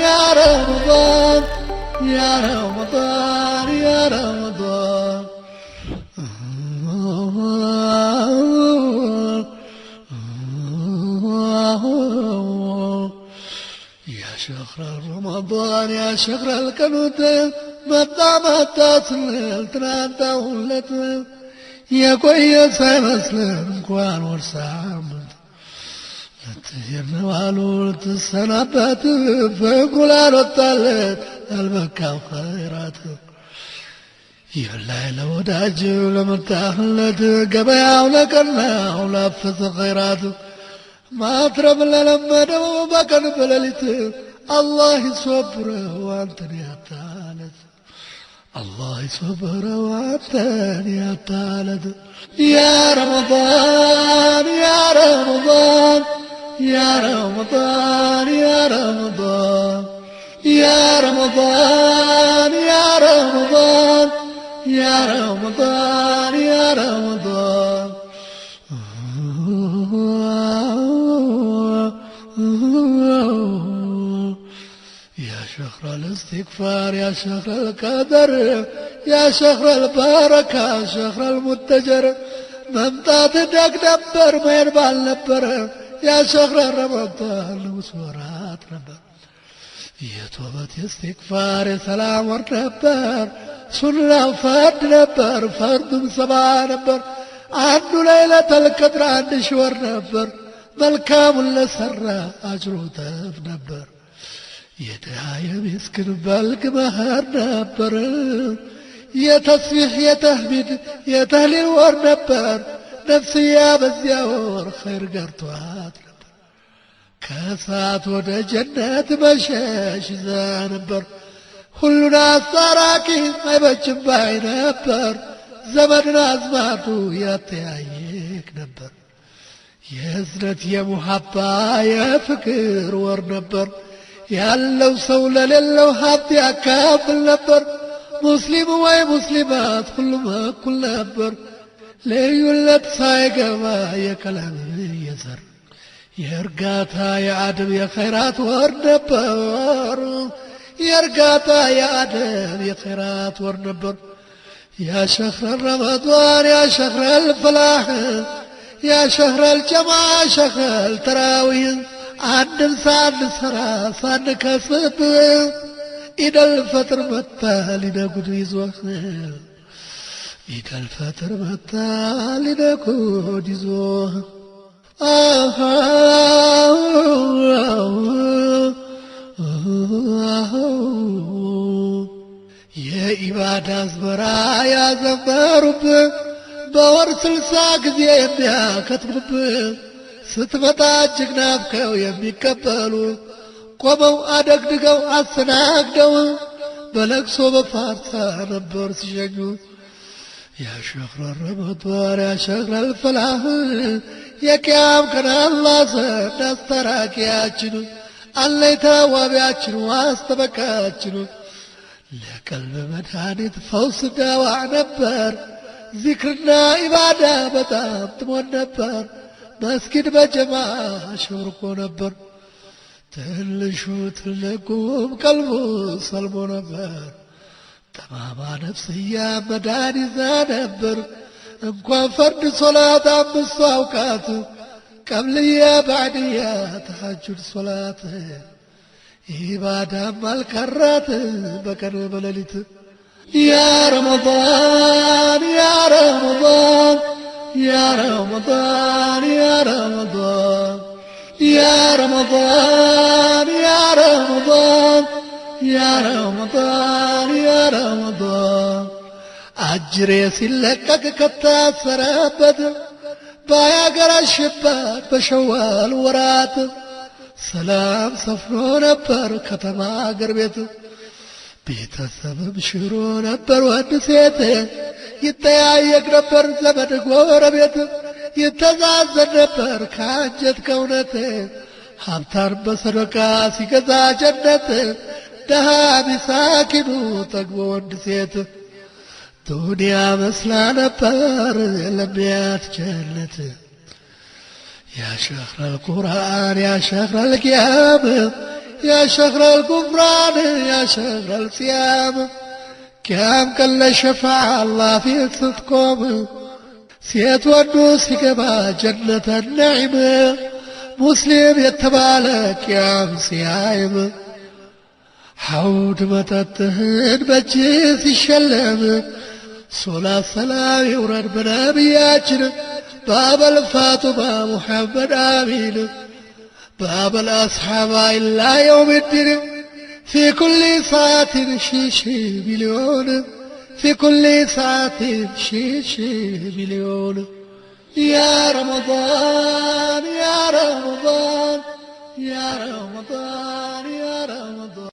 يا رمضان يا رمضان يا رمضان يا شهر رمضان يا شهر القنوت متى تسلل تنادى ولت يا كويس مسلم እንኳን ወርሳምት ለተየነዋሉት ሰናበት ፍቅሩን ወጣለት አልበቃው ኸይራት የላይ ለወዳጅ ለመጣህለት ገበያው ለቀናው ለፍስ ኸይራት ማትረብ ለለመደው በቀን በሌሊት አላህ ይሶብረው አንተን ያታለት الله يصبر وعدتني يا طالد يا رمضان يا رمضان يا رمضان يا رمضان يا رمضان يا رمضان يا رمضان يا رمضان يا شهر الاستغفار يا شهر القدر يا شهر البركة شهر المتجر ممتات دق نبر ما يربال نبر يا شهر رمضان وسورات نبر يا توبة استغفار يا سلام نبر سنة فرد نبر فرد صباح نبر عنده ليلة القدر عنده شور نبر ملكام اللي سرى أجره تف نبر يدعى مسكن بالك مهر نبر يا تسبيح يا تهميد يا تهليل ور نبر نفسي يا بزياور خير قرطوات نبر كاسات ودا جنات مشاش زانبر كلنا صاراكي ما يبجم باي نبر زمننا زماتو يا تيايك نبر يا زنت يا محبة يا فكر ور نبر ያለው ሰው ለሌለው ሀብት ያካፍል ነበር ሙስሊም ወይ ሙስሊማት ሁሉም እኩል ነበር ለዩለት ሳይገባ የከላም የዘር የእርጋታ የአደብ የኸይራት ወር ነበር የእርጋታ የአደብ የኸይራት ወር ነበር يا شهر رمضان يا شهر الفلاح يا شهر الجماعة شهر التراويح عندن سعد سرا سعد كسب إذا الفتر متى لنقود يزوخ إذا الفتر متى لنقود يزوخ يا إبادة زبرا يا زبرب بور سلساك زي يا كتب ስትመጣ እጅግ ናፍቀው የሚቀበሉ ቆመው አደግድገው አስተናግደው በለቅሶ በፋርሳ ነበር ሲሸኙ يا شهر رمضان يا شهر الفلاح የቂያም ቀን አላህ ዘንድ አስታራቂያችን አለይታ ዋቢያችን ዋስተበቃችን ለቀልብ መድኃኒት ፈውስ ዳዋ ነበር ዚክርና ኢባዳ በጣም ትሞን ነበር مسكين بجماعة شوركو نبر تلشو تلقوم قلبو صلبو نبر تماما نفسيا مداني زانبر انكوان فرد صلاة عم الصاوكات قبليا بعديا تحجر صلاة إبادة مالكرات بكر بللت يا رمضان يا رمضان يا رمضان يا رمضان يا رمضان يا رمضان يا رمضان يا رمضان أجري سلكك كتاسرابد بايا قرا الشباك بشوال ورات سلام صفرو نبر كتما قربيت ቤተሰብ ሽሮ ነበር ወድሴት ይተያየቅ ነበር ዘመድ ጎረቤት ይተዛዘን ነበር ከአንጀት ከእውነት ሀብታም በሰደቃ ሲገዛ ጀነት ደሃ ሚሳኪኑ ጠግቦ ወድሴት ዱንያ መስላ ነበር ለሚያት ጀነት يا شهر القرآن يا شهر القيام يا شهر الغفران يا شهر الصيام قيام كل شفاعة الله في صدقكم سيت ودوس كما جنة النعمة مسلم يتبالى قيام صيام حود متتهن بجيس الشلم صلاة سلام يورد بنبياتنا باب الفاطمة محمد آمين باب الأصحاب إلا يوم الدين في كل ساعة شي مليون في كل ساعة شي مليون يا رمضان يا رمضان يا رمضان يا رمضان